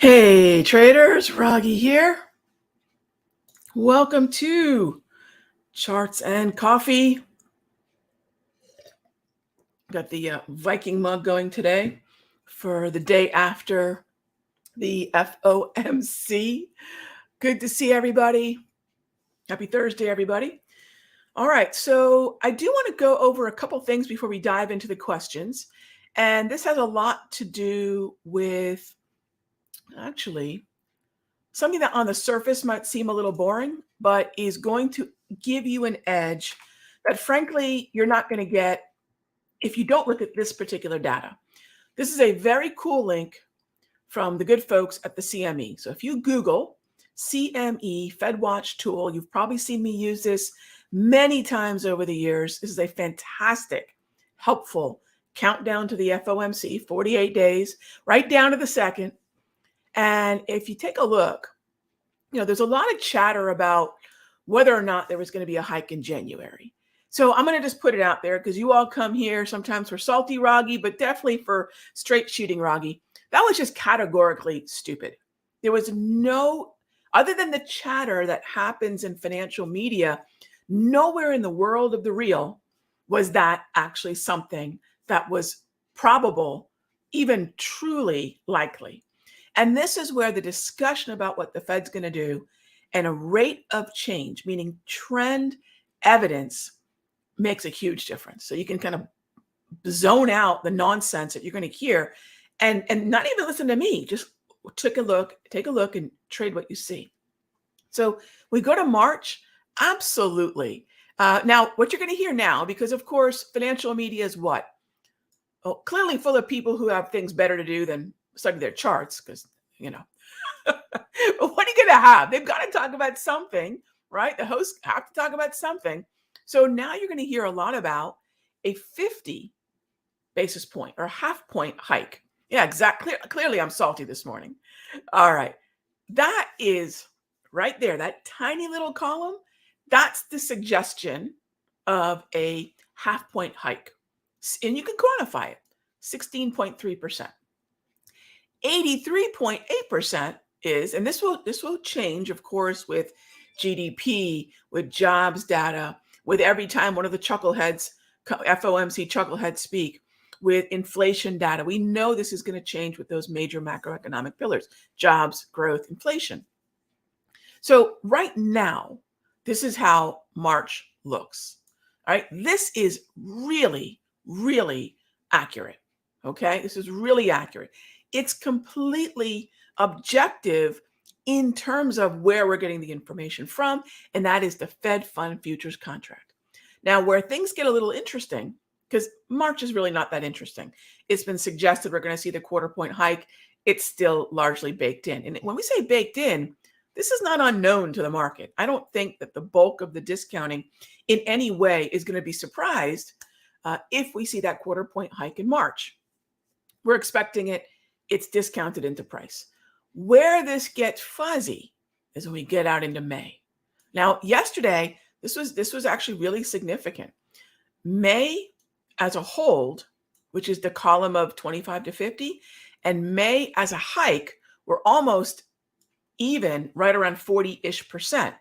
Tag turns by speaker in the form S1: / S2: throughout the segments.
S1: Hey traders, Raghee here. Welcome to Charts and Coffee. Got the Viking mug going today for the day after the FOMC. Good to see everybody. Happy Thursday, everybody. All right, so I do want to go over a couple things before we dive into the questions. And this has a lot to do with actually something that on the surface might seem a little boring, but is going to give you an edge that frankly you're not going to get if you don't look at this particular data. This is a very cool link from the good folks at the CME. So if you Google CME FedWatch tool, you've probably seen me use this many times over the years. This is a fantastic, helpful countdown to the FOMC, 48 days, right down to the second. And if you take a look, there's a lot of chatter about whether or not there was going to be a hike in January. So I'm going to just put it out there because you all come here sometimes for salty Raghee, but definitely for straight shooting Raghee. That was just categorically stupid. There was no, other than the chatter that happens in financial media, nowhere in the world of the real was that actually something that was probable, even truly likely. And this is where the discussion about what the Fed's going to do and a rate of change, meaning trend evidence, makes a huge difference. So you can kind of zone out the nonsense that you're going to hear and not even listen to me. Just take a look and trade what you see. So we go to March. Absolutely. Now, what you're going to hear now, because of course, financial media is what? Oh, clearly full of people who have things better to do than study their charts, because, but what are you going to have? They've got to talk about something, right? The hosts have to talk about something. So now you're going to hear a lot about a 50 basis point or half point hike. Yeah, exactly. Clearly, I'm salty this morning. All right. That is right there, that tiny little column. That's the suggestion of a half point hike. And you can quantify it, 16.3%. 83.8% is, and this will change, of course, with GDP, with jobs data, with every time one of the chuckleheads, FOMC chuckleheads speak, with inflation data. We know this is going to change with those major macroeconomic pillars: jobs, growth, inflation. So right now, this is how March looks. All right, this is really, really accurate. Okay, this is really accurate. It's completely objective in terms of where we're getting the information from, and that is the Fed Fund Futures contract. Now, where things get a little interesting, because March is really not that interesting. It's been suggested we're going to see the quarter point hike. It's still largely baked in. And when we say baked in, this is not unknown to the market. I don't think that the bulk of the discounting in any way is going to be surprised if we see that quarter point hike in March. We're expecting it. It's discounted into price. Where this gets fuzzy is when we get out into May. Now, yesterday, this was actually really significant. May as a hold, which is the column of 25 to 50, and May as a hike, were almost even, right around 40-ish%.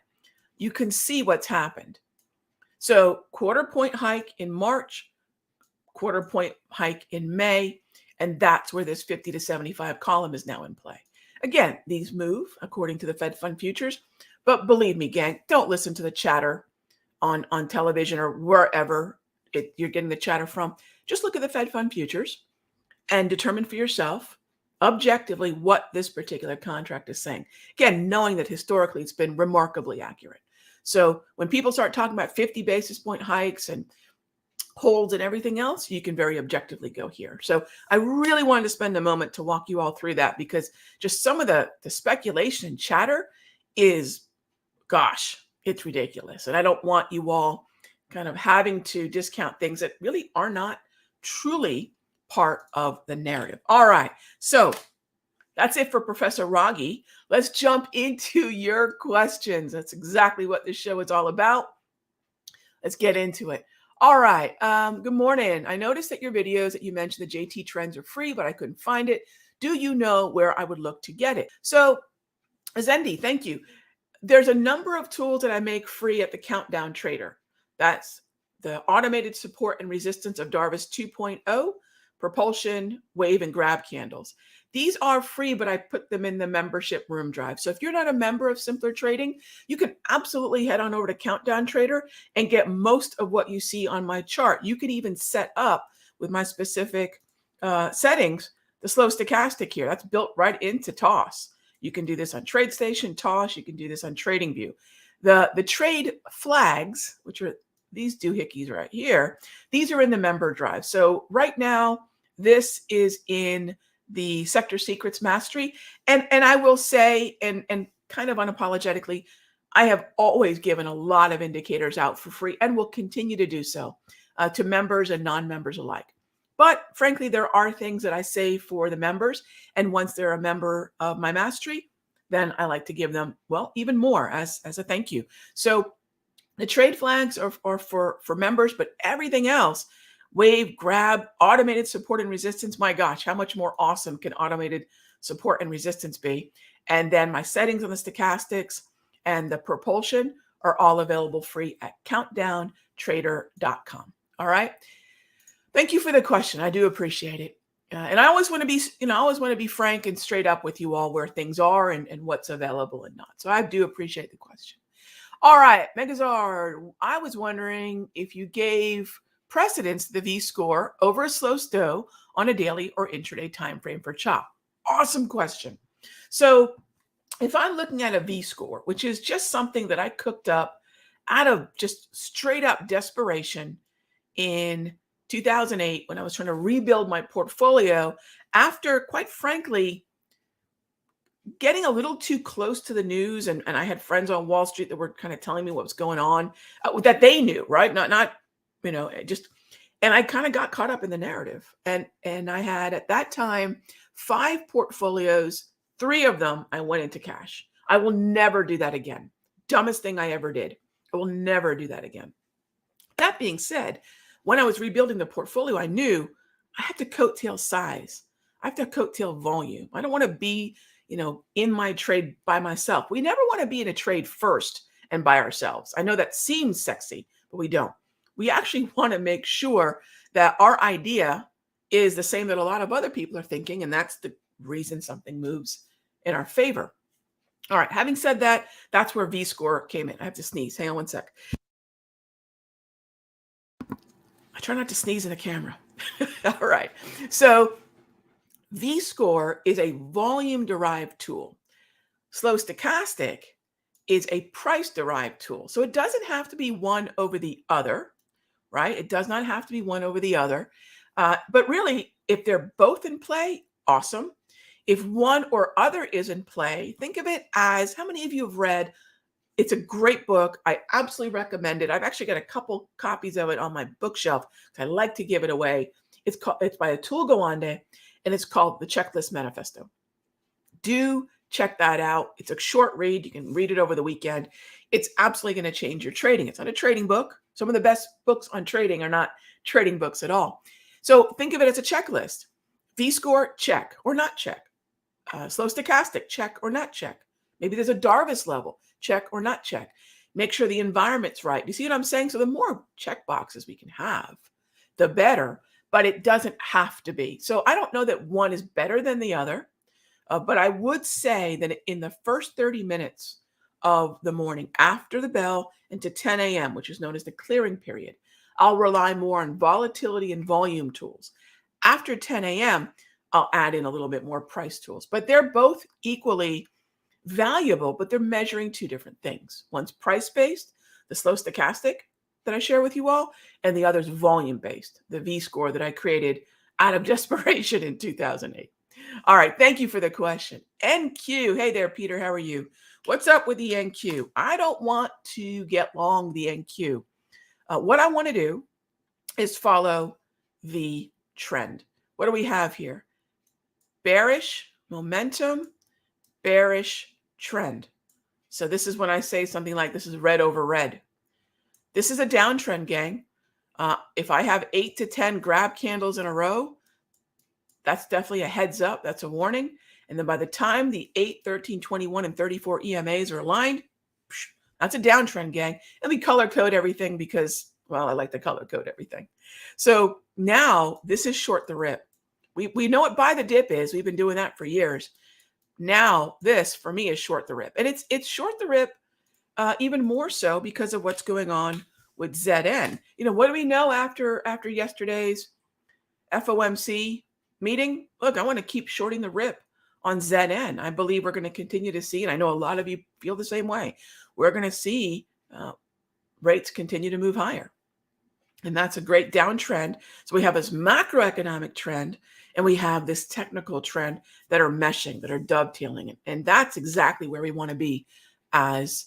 S1: You can see what's happened. So quarter point hike in March, quarter point hike in May, and that's where this 50 to 75 column is now in play. Again, these move according to the Fed Fund Futures, but believe me, gang, don't listen to the chatter on television or wherever you're getting the chatter from. Just look at the Fed Fund Futures and determine for yourself objectively what this particular contract is saying. Again, knowing that historically it's been remarkably accurate. So when people start talking about 50 basis point hikes and holds and everything else, you can very objectively go here. So I really wanted to spend a moment to walk you all through that, because just some of the speculation and chatter is, gosh, it's ridiculous. And I don't want you all kind of having to discount things that really are not truly part of the narrative. All right. So that's it for Professor Raghee. Let's jump into your questions. That's exactly what this show is all about. Let's get into it. All right. Good morning. I noticed that your videos that you mentioned, the JT trends, are free, but I couldn't find it. Do you know where I would look to get it? So, Zendi, thank you. There's a number of tools that I make free at the Countdown Trader. That's the automated support and resistance of Darvis 2.0, propulsion, wave, and grab candles. These are free, but I put them in the membership room drive. So if you're not a member of Simpler Trading, you can absolutely head on over to Countdown Trader and get most of what you see on my chart. You could even set up with my specific settings the slow stochastic here. That's built right into TOS. You can do this on TradeStation, TOS. You can do this on TradingView. The trade flags, which are these doohickeys right here, these are in the member drive. So right now, this is in the Sector Secrets Mastery. And I will say, and kind of unapologetically, I have always given a lot of indicators out for free and will continue to do so to members and non-members alike. But frankly, there are things that I save for the members. And once they're a member of my mastery, then I like to give them, well, even more as a thank you. So the trade flags are for members, but everything else, wave, grab, automated support and resistance. My gosh, how much more awesome can automated support and resistance be? And then my settings on the stochastics and the propulsion are all available free at countdowntrader.com. All right. Thank you for the question. I do appreciate it. And I always want to be, I always want to be frank and straight up with you all where things are and what's available and not. So I do appreciate the question. All right, Megazard, I was wondering if you gave precedence to the V-score over a slow stow on a daily or intraday time frame for CHOP. Awesome question. So if I'm looking at a V-score, which is just something that I cooked up out of just straight up desperation in 2008 when I was trying to rebuild my portfolio after, quite frankly, getting a little too close to the news. And I had friends on Wall Street that were kind of telling me what was going on that they knew, right? Not, just, and I kind of got caught up in the narrative. And I had at that time 5 portfolios, 3 of them I went into cash. I will never do that again. Dumbest thing I ever did. I will never do that again. That being said, when I was rebuilding the portfolio, I knew I have to coattail size. I have to coattail volume. I don't want to be, in my trade by myself. We never want to be in a trade first and by ourselves. I know that seems sexy, but we don't. We actually want to make sure that our idea is the same that a lot of other people are thinking, and that's the reason something moves in our favor. All right, having said that, that's where V-score came in. I have to sneeze. Hang on one sec. I try not to sneeze in the camera. All right. So V-score is a volume-derived tool. Slow stochastic is a price-derived tool. So it doesn't have to be one over the other, right? It does not have to be one over the other. But really, if they're both in play, awesome. If one or other is in play, think of it as, how many of you have read? It's a great book. I absolutely recommend it. I've actually got a couple copies of it on my bookshelf. I like to give it away. It's by Atul Gawande, and it's called The Checklist Manifesto. Do check that out. It's a short read. You can read it over the weekend. It's absolutely going to change your trading. It's not a trading book. Some of the best books on trading are not trading books at all. So think of it as a checklist. V-score, check or not check. Slow stochastic, check or not check. Maybe there's a Darvis level, check or not check. Make sure the environment's right. You see what I'm saying? So the more check boxes we can have, the better, but it doesn't have to be. So I don't know that one is better than the other, but I would say that in the first 30 minutes of the morning after the bell into 10 a.m., which is known as the clearing period, I'll rely more on volatility and volume tools. After 10 a.m., I'll add in a little bit more price tools, but they're both equally valuable, but they're measuring 2 different things. One's price-based, the slow stochastic that I share with you all, and the other's volume-based, the V-score that I created out of desperation in 2008. All right, thank you for the question. NQ, hey there, Peter, how are you? What's up with the NQ? I don't want to get long the NQ. What I want to do is follow the trend. What do we have here? Bearish momentum, bearish trend. So this is when I say something like this is red over red. This is a downtrend, gang. If I have 8 to 10 grab candles in a row, that's definitely a heads up. That's a warning. And then by the time the 8, 13, 21, and 34 EMAs are aligned, that's a downtrend, gang. And we color code everything because, well, I like to color code everything. So now this is short the rip. We know what buy the dip is. We've been doing that for years. Now this for me is short the rip. And it's short the rip even more so because of what's going on with ZN. What do we know after yesterday's FOMC meeting? Look, I want to keep shorting the rip on ZN. I believe we're going to continue to see, and I know a lot of you feel the same way, we're going to see rates continue to move higher. And that's a great downtrend. So we have this macroeconomic trend, and we have this technical trend that are meshing, that are dovetailing. And that's exactly where we want to be as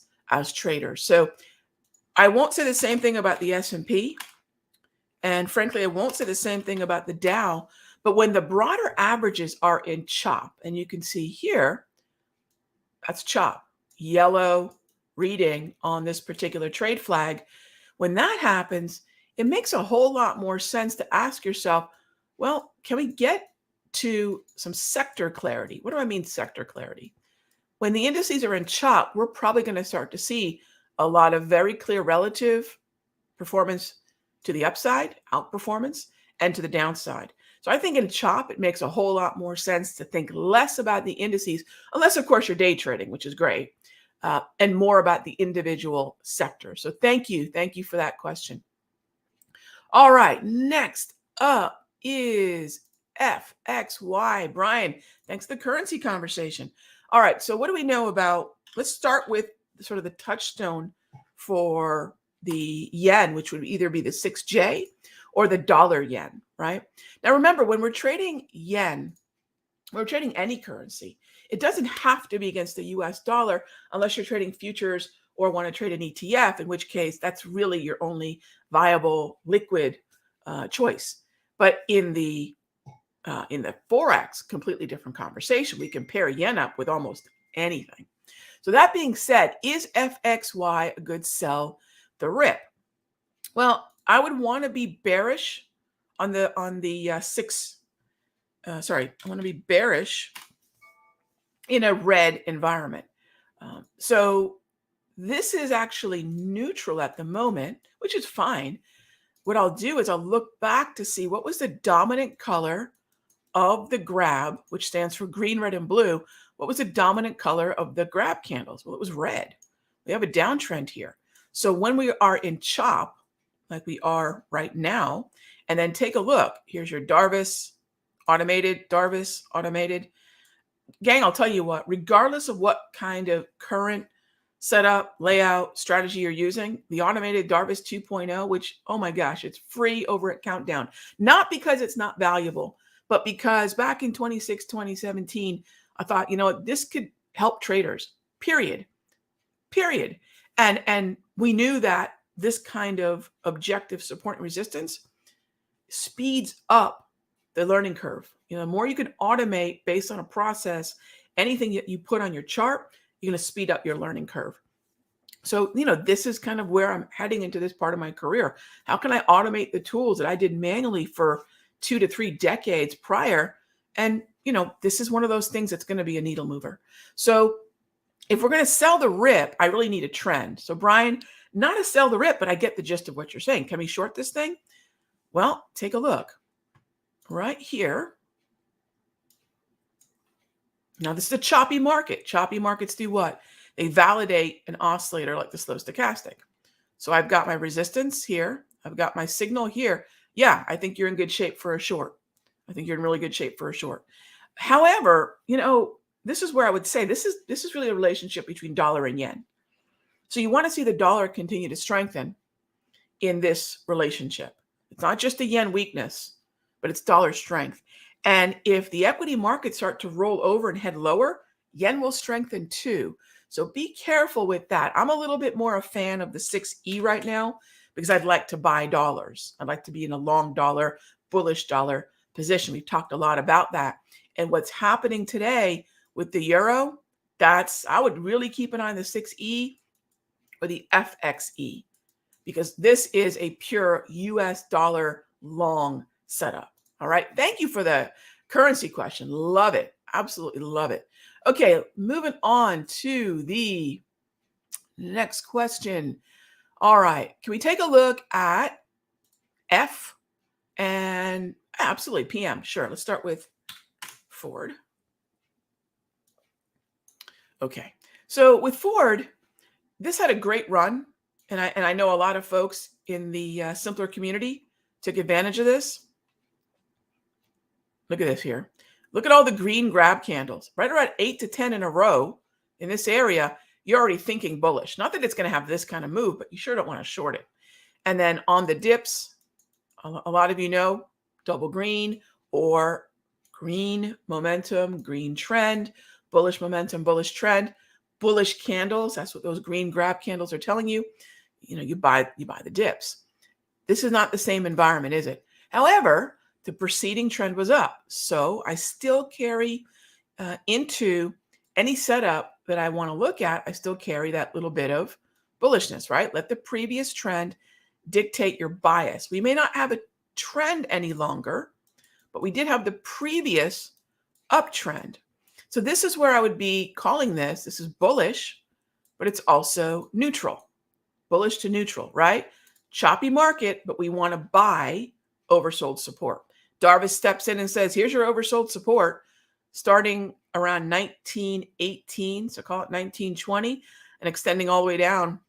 S1: traders. So I won't say the same thing about the S&P. And frankly, I won't say the same thing about the Dow. But when the broader averages are in chop, and you can see here, that's chop, yellow reading on this particular trade flag. When that happens, it makes a whole lot more sense to ask yourself, well, can we get to some sector clarity? What do I mean sector clarity? When the indices are in chop, we're probably going to start to see a lot of very clear relative performance to the upside, outperformance, and to the downside. So I think in chop, it makes a whole lot more sense to think less about the indices, unless, of course, you're day trading, which is great, and more about the individual sector. So thank you. Thank you for that question. All right, next up is FXY. Brian, thanks for the currency conversation. All right, so what do we know about, let's start with sort of the touchstone for the yen, which would either be the 6J or the dollar yen, right? Now, remember, when we're trading yen, we're trading any currency. It doesn't have to be against the US dollar unless you're trading futures or want to trade an ETF, in which case that's really your only viable liquid choice. But in the Forex, completely different conversation. We can pair yen up with almost anything. So that being said, is FXY a good sell the rip? Well, I would want to be bearish on the I want to be bearish in a red environment. So this is actually neutral at the moment, which is fine. What I'll do is I'll look back to see what was the dominant color of the grab, which stands for green, red, and blue. What was the dominant color of the grab candles? Well, it was red. We have a downtrend here. So when we are in chop, like we are right now, and then take a look, here's your Darvis automated. Gang, I'll tell you what, regardless of what kind of current setup, layout, strategy you're using, the automated Darvis 2.0, which, oh my gosh, it's free over at Countdown. Not because it's not valuable, but because back in 2017, I thought, this could help traders, period. And we knew that this kind of objective support and resistance speeds up the learning curve. The more you can automate based on a process, anything that you put on your chart, you're going to speed up your learning curve. So, this is kind of where I'm heading into this part of my career. How can I automate the tools that I did manually for 2 to 3 decades prior? And, this is one of those things that's going to be a needle mover. So if we're going to sell the rip, I really need a trend. So Brian, not a sell the rip, but I get the gist of what you're saying. Can we short this thing? Well, take a look right here. Now, this is a choppy market. Choppy markets do what? They validate an oscillator like the slow stochastic. So I've got my resistance here. I've got my signal here. Yeah, I think you're in good shape for a short. I think you're in really good shape for a short. However, this is where I would say this is really a relationship between dollar and yen. So you want to see the dollar continue to strengthen in this relationship. It's not just a yen weakness, but it's dollar strength. And if the equity markets start to roll over and head lower, yen will strengthen too. So be careful with that. I'm a little bit more a fan of the 6E right now because I'd like to buy dollars. I'd like to be in a long dollar, bullish dollar position. We've talked a lot about that. And what's happening today with the euro, I would really keep an eye on the 6E or the FXE because this is a pure US dollar long setup. All right. Thank you for the Currency question. Love it. Absolutely love it. Okay, moving on to the next question. All right. Can we take a look at F and absolutely PM? Sure. Let's start with Ford. Okay. So with Ford, this had a great run. And I know a lot of folks in the simpler community took advantage of this. Look at this here. Look at all the green grab candles, right around 8 to 10 in a row in this area. You're already thinking bullish. Not that it's going to have this kind of move, but you sure don't want to short it. And then on the dips, a lot of you know double green or green momentum, green trend, bullish momentum, bullish trend, bullish candles. That's what those green grab candles are telling you. You know, you buy the dips. This is not the same environment, is it? However, the preceding trend was up. So I still carry into any setup that I want to look at, I still carry that little bit of bullishness, right? Let the previous trend dictate your bias. We may not have a trend any longer, but we did have the previous uptrend. So this is where I would be calling this. This is bullish, but it's also neutral, bullish to neutral, right? Choppy market, but we want to buy oversold support. Darvis steps in and says, here's your oversold support starting around 1918, so call it 1920, and extending all the way down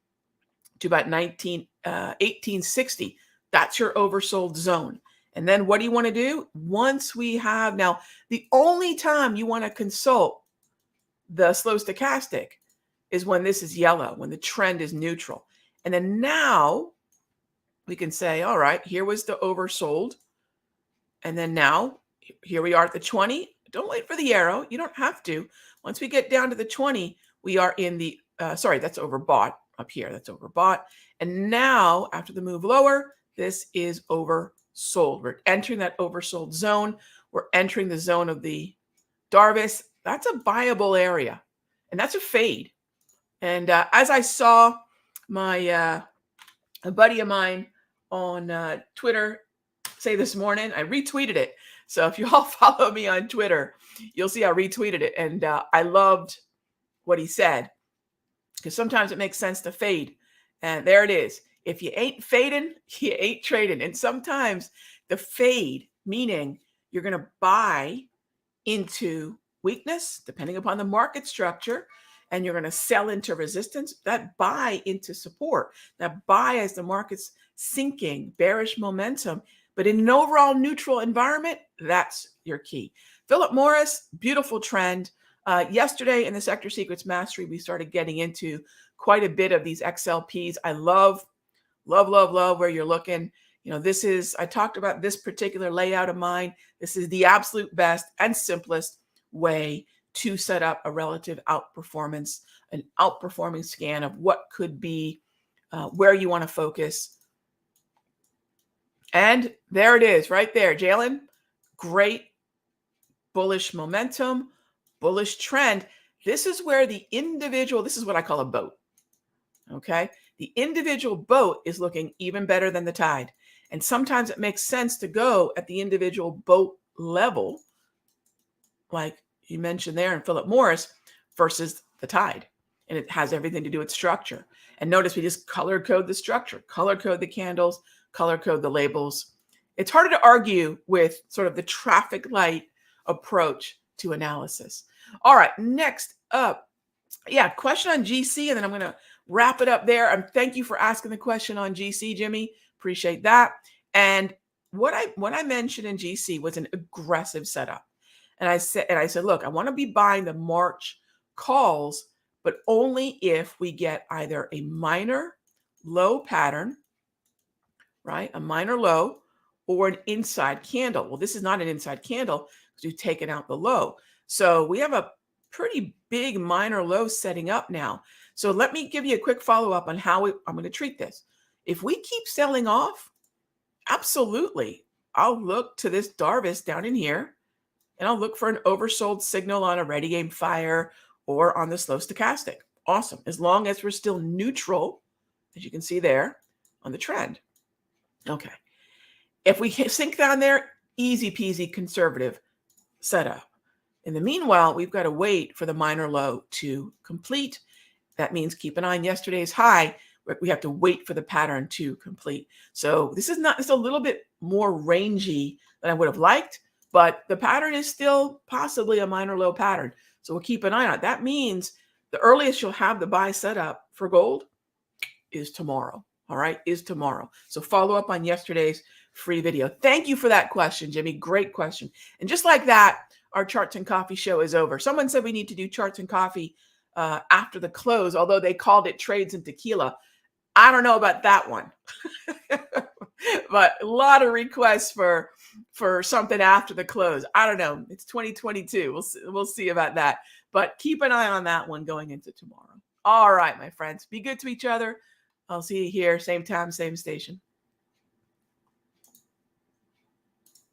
S1: to about 1860. That's your oversold zone. And then what do you want to do? Once we have, now, the only time you want to consult the slow stochastic is when this is yellow, when the trend is neutral. And then now we can say, all right, here was the oversold. And then now here we are at the 20. Don't wait for the arrow. You don't have to. Once we get down to the 20, we are in the, sorry, that's overbought up here. That's overbought. And now after the move lower, this is oversold. We're entering that oversold zone. We're entering the zone of the Darvis. That's a buyable area. And that's a fade. And as I saw my a buddy of mine on Twitter say this morning, I retweeted it. So if you all follow me on Twitter, you'll see I retweeted it. And I loved what he said, because sometimes it makes sense to fade. And there it is. If you ain't fading, you ain't trading. And sometimes the fade, meaning you're going to buy into weakness, depending upon the market structure, and you're going to sell into resistance, that buy into support, that buy as the market's sinking, bearish momentum. But in an overall neutral environment, that's your key. Philip Morris, beautiful trend. Yesterday in the Sector Secrets Mastery, we started getting into quite a bit of these XLPs. I love where you're looking. You know, this is, I talked about this particular layout of mine. This is the absolute best and simplest way to set up a relative outperformance, an outperforming scan of what could be where you want to focus. And there it is right there, Jalen. Great bullish momentum, bullish trend. This is where the individual, this is what I call a boat. Okay. The individual boat is looking even better than the tide. And sometimes it makes sense to go at the individual boat level, like you mentioned there in Philip Morris, versus the tide. And it has everything to do with structure. And notice we just color code the structure, color code the candles, color code the labels. It's harder to argue with sort of the traffic light approach to analysis. All right, next up, question on GC, and then I'm going to wrap it up there. And thank you for asking the question on GC, Jimmy. Appreciate that. And what I mentioned in GC was an aggressive setup. And I said, look, I want to be buying the March calls, but only if we get either a minor low pattern, right? A minor low, or an inside candle. Well, this is not an inside candle because we've taken out the low. So we have a pretty big minor low setting up now. So let me give you a quick follow-up on how I'm going to treat this. If we keep selling off, absolutely, I'll look to this Darvis down in here, and I'll look for an oversold signal on a ready game fire or on the slow stochastic. Awesome. As long as we're still neutral, as you can see there on the trend. Okay. If we sink down there, easy peasy conservative. setup. In the meanwhile, we've got to wait for the minor low to complete. That means keep an eye on yesterday's high. We have to wait for the pattern to complete. So this is not, it's a little bit more rangy than I would have liked, but the pattern is still possibly a minor low pattern. So we'll keep an eye on it. That means the earliest you'll have the buy set up for gold is tomorrow. All right, is tomorrow. So follow up on yesterday's free video. Thank you for that question, Jimmy. Great question. And just like that, our Charts and Coffee show is over. Someone said we need to do Charts and Coffee after the close, although they called it Trades and Tequila. I don't know about that one. But a lot of requests for something after the close. I don't know. It's 2022. We'll see about that. But keep an eye on that one going into tomorrow. All right, my friends. Be good to each other. I'll see you here, same time, same station.